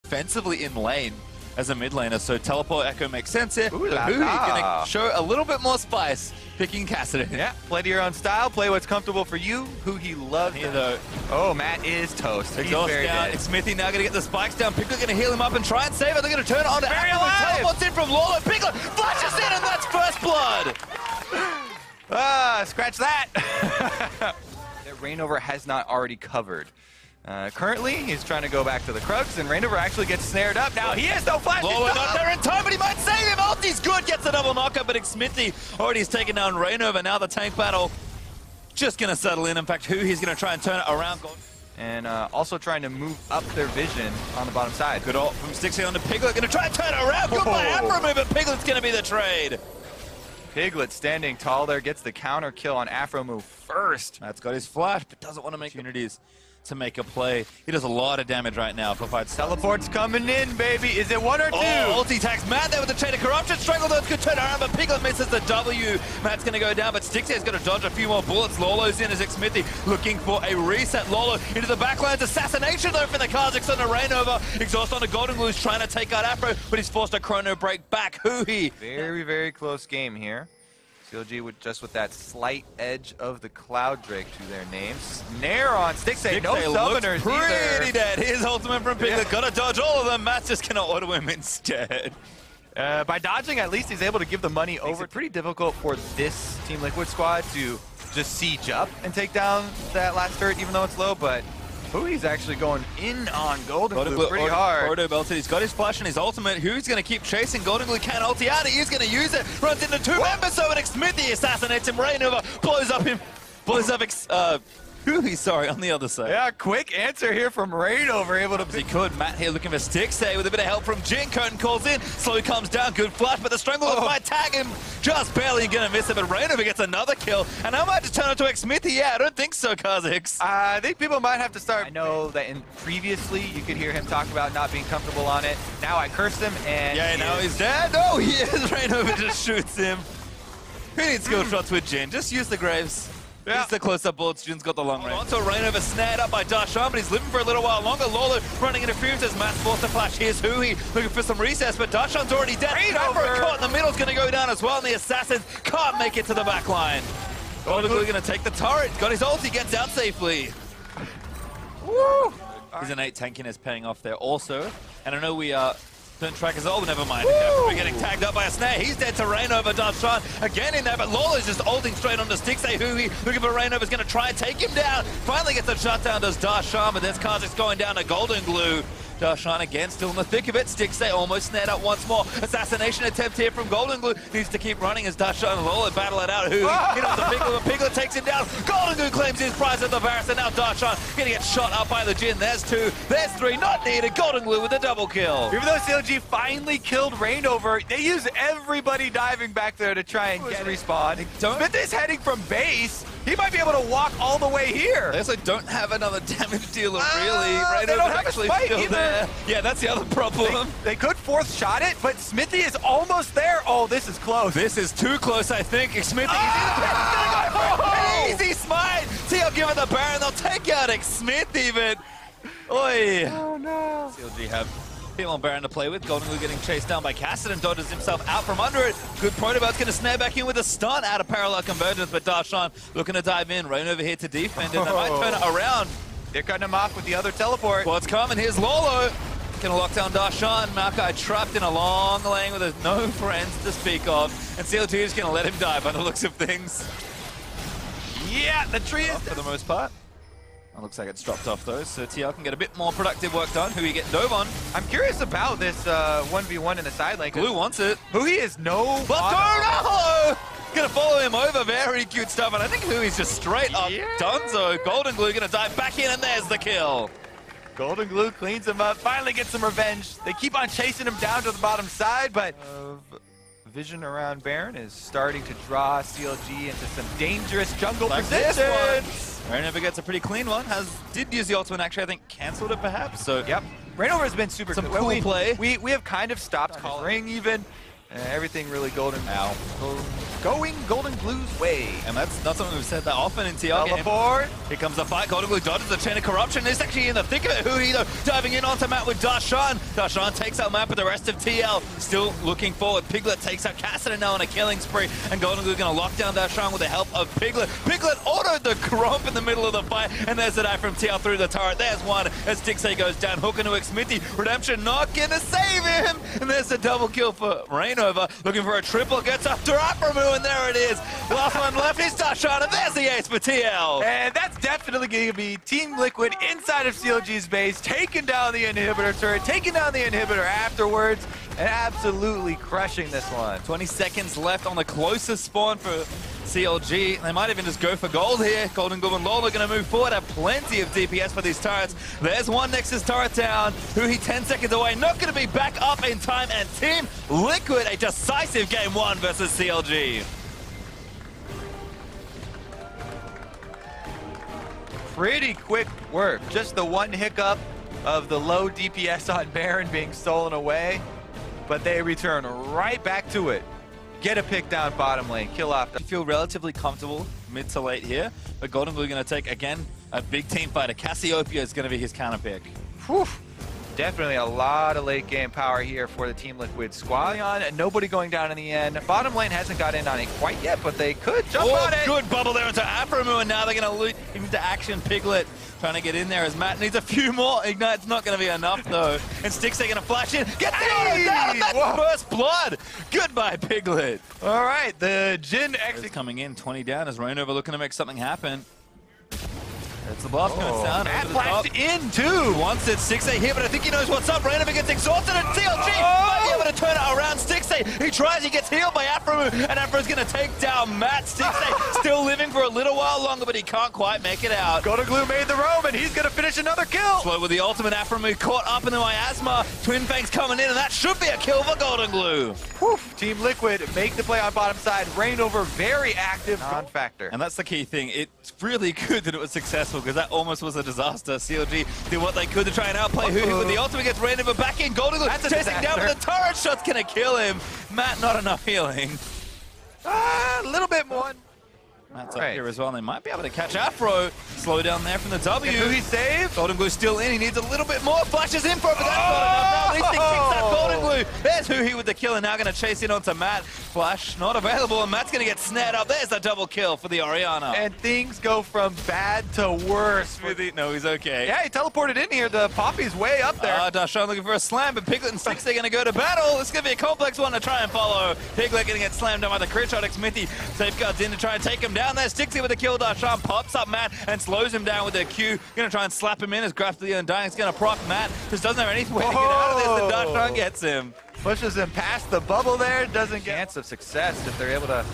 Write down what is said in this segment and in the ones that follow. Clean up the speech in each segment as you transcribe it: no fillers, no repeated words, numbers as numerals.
defensively in lane as a mid laner, so teleport echo makes sense here. Ooh la Huhi la. gonna show a little bit more spice, picking Kassadin. Yeah, play to your own style, play what's comfortable for you. Huhi loves Here it. though, Oh, Matt is toast. He's exhaust very down. dead. Smithy now gonna get the spikes down. Piglet gonna heal him up and try and save it. They're gonna turn it on to Very Aqua, alive. teleports in from Lolo. Piglet flashes in, and that's first blood. Ah, scratch that. That Reignover has not already covered. Currently, he's trying to go back to the Krugs, and Reignover actually gets snared up. Now he has no flash. Lolo not there in time, but he might save him. Ulti's good, gets a double knockup, but Smithy already has taken down Reignover. Now the tank battle just gonna settle in. In fact, he's gonna try and turn it around. And also trying to move up their vision on the bottom side. Good ult from Stixxay onto Piglet, gonna try and turn it around. Good by Afro move, but Piglet's gonna be the trade. Piglet standing tall there, gets the counter kill on Afro move first. Matt's got his flash, but doesn't want to make opportunities to make a play. He does a lot of damage right now for fights. Teleport's coming in, baby. Is it one or two? Oh, ulti tags Matt there with the Chain of Corruption. Strangledoor's good turn around, but Piglet misses the W. Matt's going to go down, but Stixxay's got to dodge a few more bullets. Lolo's in as Smithy looking for a reset. Lolo into the backlines. Assassination though for the Kazakhs on the Reignover. Exhaust on the Golden Glue, trying to take out Afro, but he's forced a chrono break back. Huhi. Very, very close game here. CLG with that slight edge of the Cloud Drake to their names. Snare on Stixxay, no summoners pretty either. dead. Here's ultimate from Piglet. Gotta dodge all of them. Matt's just gonna auto him instead. By dodging, at least he's able to give the money over. It's pretty difficult for this Team Liquid squad to just siege up and take down that last turret, even though it's low, but Hui's actually going in on Golden Glue pretty hard. Auto belted. He's got his flash and his ultimate. Hui's going to keep chasing. Golden Glue can't ulti out. He's going to use it. Runs into two members. So Smithy assassinates him. Reignover blows up Hui, sorry, on the other side. Yeah, quick answer here from Reignover, able to... He could. Matt here looking for Stixxay with a bit of help from Jin. Curtain calls in. Slowly comes down. Good flash, but the Stranglehold might tag him. Just barely going to miss it, but Reignover gets another kill. And I might just turn it to Smithy. Yeah, I don't think so, Kazakhs. I think people might have to start... I know that previously you could hear him talk about not being comfortable on it. Now I cursed him, and... Yeah, now he's dead. No, he is. Reignover just shoots him. Who needs skill shots with Jin? Just use the Graves. Yeah. He's the close-up bullets. Jin's got the long range. Onto Reignover snared up by Darshan, but he's living for a little while longer. Lolo running interference as Matt's forced to flash. Here's Hui looking for some recess, but Darshan's already dead. Reignover caught in the middle is going to go down as well, and the Assassins can't make it to the back line. Golden Glue going to take the turret. Got his ult. He gets out safely. Woo! His innate tanking is paying off there also. And I know we don't track his ult, but never mind. We're getting tagged up by a snare. He's dead to Reignover. Darshan again in there, but Lolo's just ulting straight onto Stixxay. Hui looking for Reignover's going to try and take him down. Finally gets the shutdown, does Darshan, but there's Kazakhs going down to Golden Glue. Darshan again, still in the thick of it. Stixxay almost snared up once more. Assassination attempt here from Golden Glue. Needs to keep running as Darshan and Lolo battle it out. Hui hit up the Piglet, but Piglet takes him down. Golden Glue claims his prize at the Varus, and now Darshan gonna get shot up by the Jin. There's two, there's three, not needed. Golden Glue with a double kill. Even though CLG finally killed Reignover, they use everybody diving back there to try and get respawn. Smith is heading from base. He might be able to walk all the way here. They also don't have another damage dealer, really. They don't Reignover's have a actually spike still either. there. Yeah, that's the other problem. They could fourth shot it, but Smithy is almost there. Oh, this is close. This is too close, I think. Smithy, easy smite. TL give it the Baron. They'll take out Smith even. Oi. Oh no. CLG have Female Baron to play with. Golden Glue getting chased down by Kassadin, dodges himself out from under it. Good Protobot's going to snare back in with a stun out of Parallel Convergence, but Darshan looking to dive in. Reignover here to defend, and they might turn it around. They're cutting him off with the other teleport. What's coming? Here's Lolo. Gonna lock down Darshan. Maokai trapped in a long lane with no friends to speak of, and CLG is going to let him die by the looks of things. Yeah, the tree is... For the most part. It looks like it's dropped off though, so TL can get a bit more productive work done. Hui get dove on. I'm curious about this 1v1 in the side lane. Glue wants it. Hui is no... Hello! Gonna follow him over, very cute stuff, and I think Hui's just straight up Dunzo. Golden Glue gonna dive back in, and there's the kill. Golden Glue cleans him up, finally gets some revenge. They keep on chasing him down to the bottom side, but vision around Baron is starting to draw CLG into some dangerous jungle positions. Reignover gets a pretty clean one. Did use the ultimate, actually, I think canceled it perhaps. So yep. Reignover has been super some good. cool play. We have kind of stopped calling even. Everything really golden. Going Golden Glue's way. And that's not something we've said that often in TL games. Teleport. Here comes the fight. Golden Glue dodges the chain of corruption. It's actually in the thick of it. Huhi, though, diving in onto Matt with Darshan. Darshan takes out Matt, but the rest of TL still looking forward. Piglet takes out Cassidy now on a killing spree, and Golden Glue going to lock down Darshan with the help of Piglet. Piglet autoed the Gromp in the middle of the fight, and there's the dive from TL through the turret. There's one as Dixie goes down. Hook into Xmithy. Redemption not going to save him, and there's a double kill for Rainover. Looking for a triple, gets after Aphromoo, and there it is. Last one left is Darshan, and there's the ace for TL. And that's definitely going to be Team Liquid inside of CLG's base, taking down the inhibitor turret, taking down the inhibitor afterwards, and absolutely crushing this one. 20 seconds left on the closest spawn for CLG. They might even just go for gold here. Golden Glue and Lola going to move forward, have plenty of DPS for these turrets. There's one Nexus turret down. Huhi 10 seconds away, not going to be back up in time, and Team Liquid a decisive game 1 versus CLG. Pretty quick work. Just the one hiccup of the low DPS on Baron being stolen away, but they return right back to it. Get a pick down bottom lane, kill off. I feel relatively comfortable mid to late here, but Golden Glue going to take, again, a big team fighter. Cassiopeia is going to be his counter pick. Whew. Definitely a lot of late game power here for the Team Liquid squad. And nobody going down in the end. Bottom lane hasn't got in on it quite yet, but they could jump on it. Good bubble there into Aphromoo, and now they're going to loot into action. Piglet trying to get in there as Matt needs a few more. Ignite's not going to be enough, though. And Stixxay going to flash in. Get the auto down, and that's first blood. Goodbye, Piglet. All right, the Jhin exit coming in, 20 down as Rainover looking to make something happen. It's the blast going down. Matt flashed in, too. Wants it, Stixxay here, but I think he knows what's up. Rainover gets exhausted, and CLG might be able to turn it around. Stixxay, he tries, he gets healed by Aphromoo, and Aphromoo's going to take down Matt. Stixxay still living for a little while longer, but he can't quite make it out. Golden Glue made the roam, and he's going to finish another kill. Slow with the ultimate. Aphromoo caught up in the miasma. Twin Fangs coming in, and that should be a kill for Golden Glue. Whew. Team Liquid make the play on bottom side. Rainover very active, non-factor. And that's the key thing. It's really good that it was successful, because that almost was a disaster. CLG did what they could to try and outplay Huhi, but the ultimate gets Rainover back in. Golden Glue chasing down with the turret shot's gonna kill him. Matt, not enough healing. A little bit more. Matt's up here as well, and they might be able to catch Afro. Slow down there from the W. Huhi saved. Golden Glue still in. He needs a little bit more. Flashes in for it, but that's not enough. Now at least he kicks that Golden Glue. There's Huhi with the kill, and now going to chase in onto Matt. Flash not available, and Matt's going to get snared up. There's the double kill for the Orianna. And things go from bad to worse. No, he's okay. Yeah, he teleported in here. The Poppy's way up there. Darshan looking for a slam, but Piglet and Stixxay going to go to battle. It's going to be a complex one to try and follow. Piglet going to get slammed down by the crit shot. Xmithy safeguards in to try and take him down there. Stixxay with the kill. Darshan pops up Matt and slows him down with a Q. Going to try and slap him in as Graf the Undying's going to proc Matt. Just doesn't have any way to get out of this, and Darshan gets him. Pushes him past the bubble there. Doesn't get chance of success if they're able to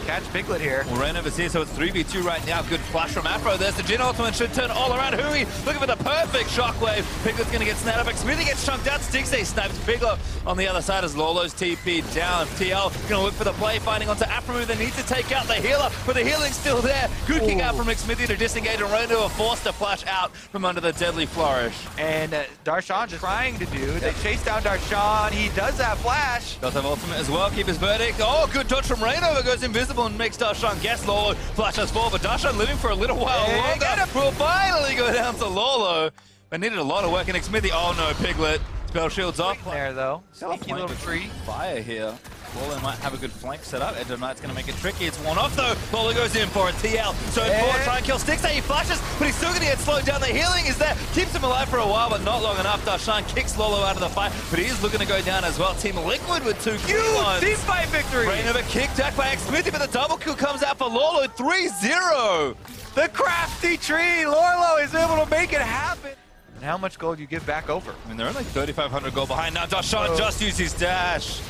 catch Piglet here. Well, Rainover's here, so it's 3v2 right now. Good flash from Afro. There's the Jhin ultimate. Should turn all around. Huhi looking for the perfect shockwave. Piglet's going to get snapped up. Xmithy gets chunked out. Stixxay snipes Piglet on the other side as Lolo's TP down. TL going to look for the play, finding onto Aphromoo. They need to take out the healer, but the healing's still there. Good kick out from Xmithy to disengage, and Rainover forced to flash out from under the deadly flourish. And Darshan just trying to do. They chase down Darshan. He does that flash. Does have ultimate as well. Keep his verdict. Oh, good dodge from Rainover. Goes invisible and makes Darshan guess Lolo. Flashes forward, but Darshan living for a little while longer. Will finally go down to Lolo. But needed a lot of work in Xmithy. Oh no, Piglet. Spell shields up. There though. Sneaky little tree. Fire here. Lolo might have a good flank set up. Edge of Knight's going to make it tricky. It's one off though. Lolo goes in for it. TL. So forward, try and kill Stixxay. He flashes, but he's still going to get slowed down. The healing is there. Keeps him alive for a while, but not long enough. Darshan kicks Lolo out of the fight, but he is looking to go down as well. Team Liquid with 2 kills. Team fight victory. Rainover kicked back by Xmithy, but the double kill comes out for Lolo. 3-0. The crafty tree. Lolo is able to make it happen. And how much gold you give back over? I mean, they're only 3,500 gold behind now. Darshan just used his dash.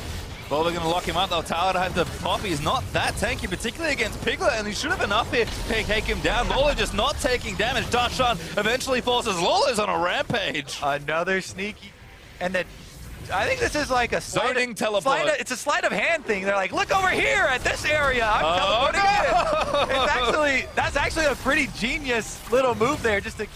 Lolo going to lock him up. They'll tower to have the Poppy. He's not that tanky, particularly against Piglet, and he should have enough here to take him down. Lolo just not taking damage. Darshan eventually forces Lolo's on a rampage. Another sneaky. And then I think this is like a zoning teleport. It's a sleight of hand thing. They're like, look over here at this area. I'm teleporting in. That's actually a pretty genius little move there, just to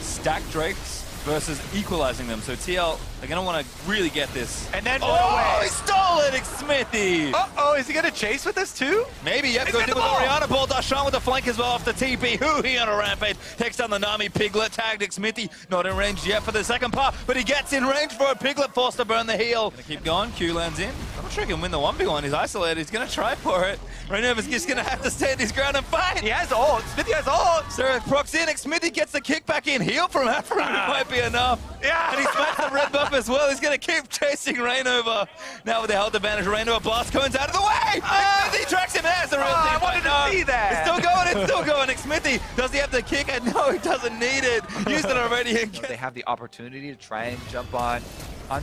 stack Drakes versus equalizing them. So TL, they're going to want to really get this. And then he stole it, Smithy. Uh-oh, is he going to chase with this too? Maybe, yep, goes in with Orianna ball. Dashan with the flank as well off the TP. Huhi on a rampage. Takes down the Nami. Piglet tagged Smithy. Not in range yet for the second part, but he gets in range for a Piglet, forced to burn the heel. Gonna keep going, Q lands in. I'm not sure he can win the 1v1. He's isolated, he's going to try for it. Renova's just going to have to stand his ground and fight. He has ult, Smithy has ult. Sarah procs in, Smithy gets the kick back in. Heal from Afro might be enough. Yeah. And he smashed the red buff as well. He's going to keep chasing Rainova. Now with the health advantage, Rainova blast cones out of the way. Smithy tracks him. That's the real thing. I wanted to see that. It's still going. Smithy, does he have the kick? And no, he doesn't need it. Used it already. They have the opportunity to try and jump on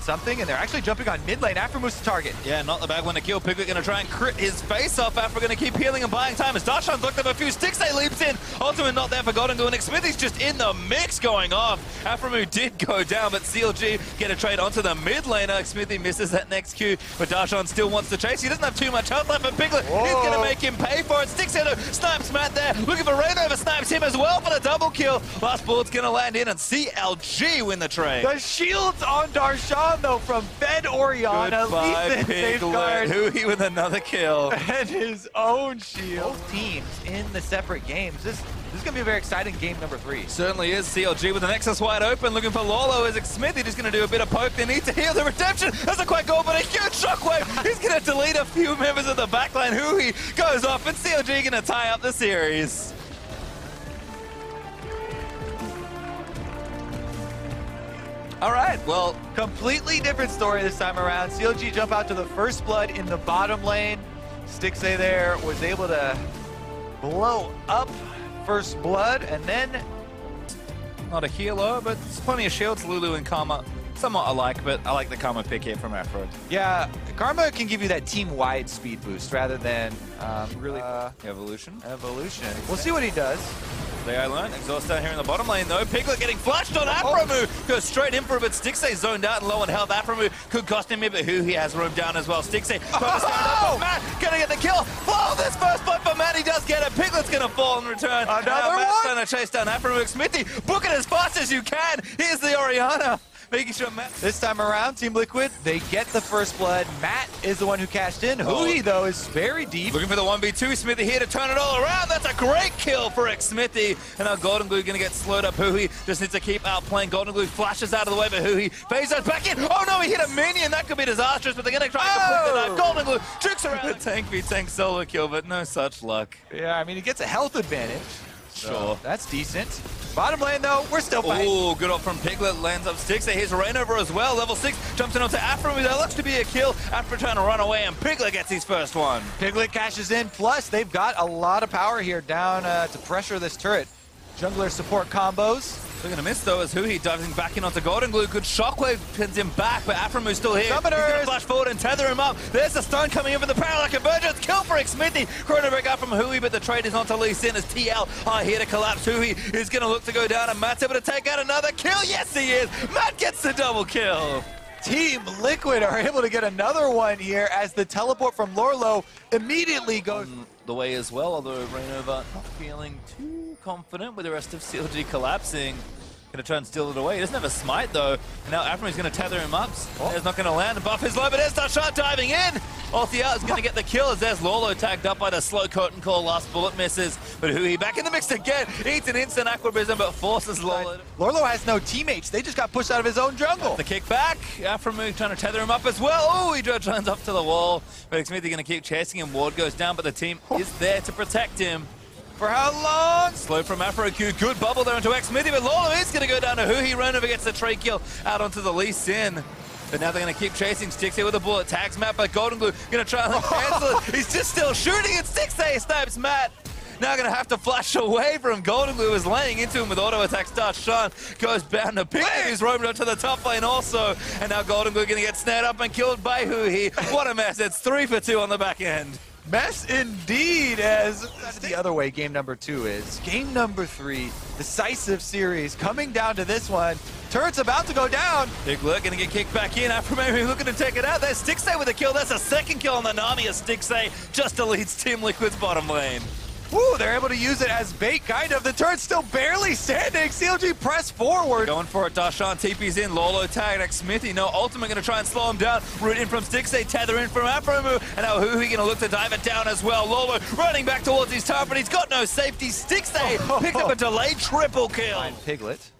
something, and they're actually jumping on mid lane. Afro moves to target. Yeah, not the bad one to kill. Piglet going to try and crit his face off. Afro going to keep healing and buying time as Dashan's looked up a few sticks. They leaps in. Ultimate not there for Golden Glue, and Smithy's just in the mix going off. Afromu did go down, but CLG get a trade onto the mid laner. Smithy misses that next Q, but Dashan still wants to chase. He doesn't have too much health left, but Piglet is going to make him pay for it. Sticks in, snipes Matt there. Looking for Rainova, snipes him as well for the double kill. Last bullet's going to land in, and CLG win the trade. The shields on Darshan, though, from Fed Orianna. Goodbye, Safeguard. Huhi with another kill. And his own shield. Both teams in the separate games. This is going to be a very exciting game number 3. Certainly is. CLG with the Nexus wide open, looking for Lolo. Is Smithy just going to do a bit of poke? They need to heal the redemption. Doesn't quite go, but a huge shockwave. He's going to delete a few members of the backline. Huhi goes off, and CLG going to tie up the series. All right, well, completely different story this time around. CLG jump out to the first blood in the bottom lane. Stixxay there was able to blow up first blood, and then... Not a healer, but there's plenty of shields. Lulu and Karma, somewhat alike, but I like the Karma pick here from Afro. Yeah, Karma can give you that team-wide speed boost rather than really... Evolution. We'll see what he does. Today I learned. Exhaust down here in the bottom lane though. Piglet getting flashed on Afromu. Goes straight in for it, but Stixxay zoned out and low on health. Afromu could cost him a bit, but Huhi has room down as well. Stixxay trying to stand up, but Matt gonna get the kill. Oh, this first blood for Matt, he does get it. Piglet's gonna fall in return. Another Matt's one? trying to chase down Afromu. Smithy, book it as fast as you can. Here's the Orianna. Making sure Matt... This time around, Team Liquid, they get the first blood. Matt is the one who cashed in. Huhi, though, is very deep. Looking for the 1v2. Smithy here to turn it all around. That's a great kill for Smithy. And now Golden Glue going to get slowed up. Huhi just needs to keep outplaying. Golden Glue flashes out of the way, but Huhi phase us back in. Oh no, he hit a minion. That could be disastrous, but they're going to try to complete the knife. Golden Glue tricks around the tank v tank solo kill, but no such luck. Yeah, I mean, he gets a health advantage. Sure. So that's decent. Bottom lane, though, we're still fighting. Oh, good off from Piglet. Lands up Stixxay. Here's Rainover as well. Level 6. Jumps in onto Afro. That looks to be a kill. Afro trying to run away, and Piglet gets his first one. Piglet cashes in. Plus, they've got a lot of power here down to pressure this turret. Jungler support combos. They're going to miss, though, as Huhi diving back in onto Golden Glue. Good shockwave pins him back, but Afromu's still here. Summoners. He's going to flash forward and tether him up. There's the stun coming in for the Parallax Convergence. Kill for Smithy. Cronenberg out from Huhi, but the trade is on to Lee Sin as TL are here to collapse. Huhi is going to look to go down, and Matt's able to take out another kill. Yes, he is. Matt gets the double kill. Team Liquid are able to get another one here as the teleport from Lorlo immediately goes the way as well, although Rainova not feeling too confident with the rest of CLG collapsing. Gonna try and steal it away. He doesn't have a smite though. And now Afromu's gonna tether him up. There's not gonna land. The buff is low, but there's Darshan diving in. Ulti out is gonna get the kill as there's Lolo tagged up by the slow curtain call. Last bullet misses. But Huhi back in the mix again. Eats an instant Aquabrism, but forces Lolo. Lorlo has no teammates. They just got pushed out of his own jungle. The kick back. Afromu trying to tether him up as well. Oh, he turns up to the wall. But Smithy gonna keep chasing him. Ward goes down, but the team is there to protect him. For how long? Slow from Afro Q. Good bubble there into Smithy, but Lolo is going to go down to Huhi. Rainova gets the trade kill out onto the Lee Sin. But now they're going to keep chasing. Stixxay with a bullet. Tags Matt by Golden Glue. Going to try and cancel it. He's just still shooting, and Stixxay snipes Matt. Now going to have to flash away from Golden Glue, is laying into him with auto attacks. Darshan goes down to Piglet, who's roaming up to the top lane also. And now Golden Glue going to get snared up and killed by Huhi. What a mess. It's 3 for 2 on the back end. Mess indeed, as the other way game number 2 is. Game number 3, decisive series, coming down to this one. Turret's about to go down. Piglet gonna get kicked back in. Afro maybe looking to take it out. There's Stixxay with a kill. That's a second kill on the Nami as Stixxay just deletes Team Liquid's bottom lane. Woo, they're able to use it as bait, kind of. The turret's still barely standing. CLG press forward. Going for it, Darshan TP's in. Lolo tagged xMITHY. No ultimate going to try and slow him down. Root in from Stixxay, tether in from Aphromoo. And now Huhi going to look to dive it down as well. Lolo running back towards his tower, but he's got no safety. Stixxay picked up a delayed triple kill. Piglet.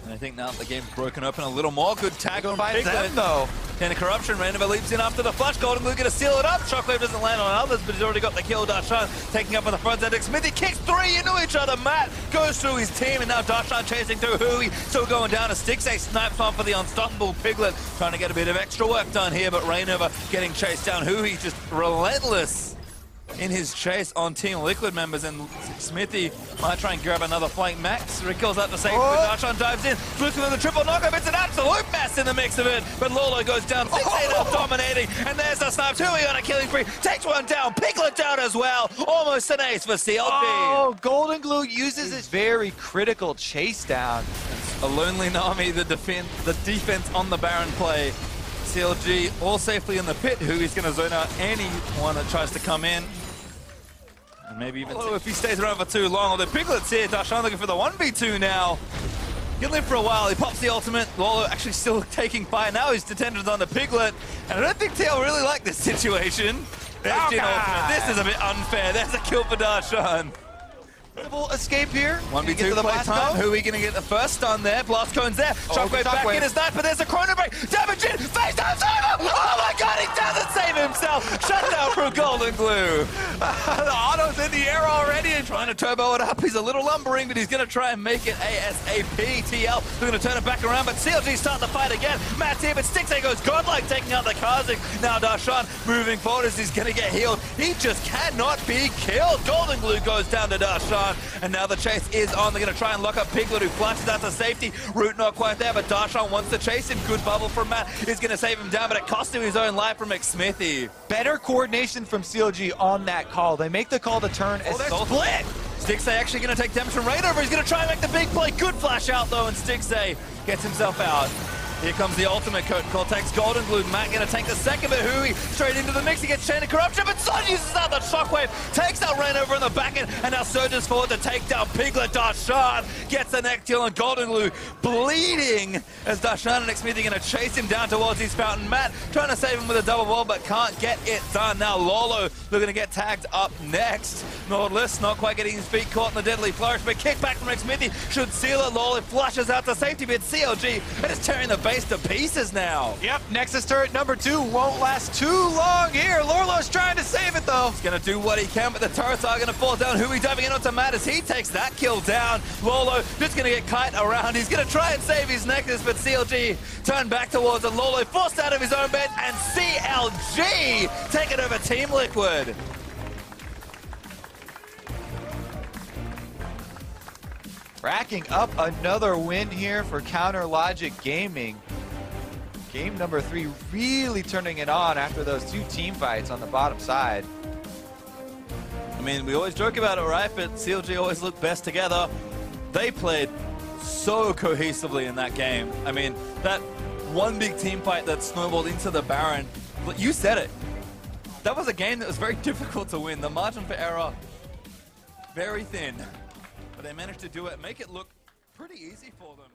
And I think now the game's broken open a little more. Good tag on Finds Piglet. them, though. Ten of Corruption, Rainbow leaps in after the flash. Golden Glue going to seal it up. Shockwave doesn't land on others, but he's already got the kill. Darshan taking up on the front end. xMITHY kicks 3 into each other. Matt goes through his team, and now Darshan chasing through Huhi. Still going down to Stixxay. Snipes on for the unstoppable Piglet. Trying to get a bit of extra work done here, but Rainover getting chased down. Huhi just relentless in his chase on Team Liquid members, and xMITHY might try and grab another flank. Max recalls out the same, but Darshan dives in, looking at the triple knockup. It's an absolute mess in the mix of it, but Lolo goes down. Stixxay now dominating, and there's the snipes. Huhi on a killing spree, takes one down, Piglet down as well. Almost an ace for CLG. Oh, Golden Glue uses his very critical chase down. A lonely Nami, the defense on the Baron play. CLG all safely in the pit. Hui's going to zone out anyone that tries to come in. And maybe even if he stays around for too long. Although Piglet's here, Darshan looking for the 1v2 now. He'll live for a while. He pops the ultimate. Lolo actually still taking fire. Now his detention's on the Piglet. And I don't think TL really like this situation. There's Jhin ultimate. This is a bit unfair. There's a kill for Darshan. Escape here. 1v2 play time. Huhi going to get the first stun there. Blast cone's there. Shockwave back in his knife, but there's a chrono break. Damage in. Face time's over. Oh my god, he doesn't save himself. Shut down through Golden Glue. The auto's in the air already and trying to turbo it up. He's a little lumbering, but he's going to try and make it ASAP. TL, they're going to turn it back around, but CLG starting the fight again. Matt's here, but Stixxay goes godlike, taking out the Kha'Zix. Now Darshan moving forward as he's going to get healed. He just cannot be killed. Golden Glue goes down to Darshan. And now the chase is on. They're going to try and lock up Piglet, who flashes out to safety. Root not quite there, but Darshan wants to chase him. Good bubble from Matt. Is going to save him down, but it cost him his own life from xMITHY. Better coordination from CLG on that call. They make the call to turn as split. Stixxay actually going to take damage from Rainover. He's going to try and make the big play. Good flash out, though, and Stixxay gets himself out. Here comes the ultimate. Cortex Golden Glue. Matt going to take the second, but Huhi straight into the mix. He gets Chain of Corruption, but Son uses out the Shockwave, takes out Rainover in the back end, and now surges forward to take down Piglet. Darshan gets the neck kill, and Golden Glue bleeding as Darshan and xMITHY going to chase him down towards his fountain. Matt trying to save him with a double wall, but can't get it done. Now Lolo looking to get tagged up next. Nautilus not quite getting his feet caught in the deadly flourish, but kick back from xMITHY should seal it. Lolo flushes out to safety, but CLG and is tearing the base to pieces now. Yep, Nexus turret number 2 won't last too long here. Lolo's trying to save it though. He's going to do what he can, but the turrets are going to fall down. Huhi diving in onto Matt as he takes that kill down. Lolo just going to get kite around. He's going to try and save his Nexus, but CLG turn back towards it. Lolo forced out of his own bed, and CLG taking over Team Liquid. Racking up another win here for Counter Logic Gaming. Game number 3 really turning it on after those 2 team fights on the bottom side. I mean, we always joke about it, right? But CLG always look best together. They played so cohesively in that game. I mean, that one big team fight that snowballed into the Baron, you said it. That was a game that was very difficult to win. The margin for error, very thin. But they managed to do it, make it look pretty easy for them.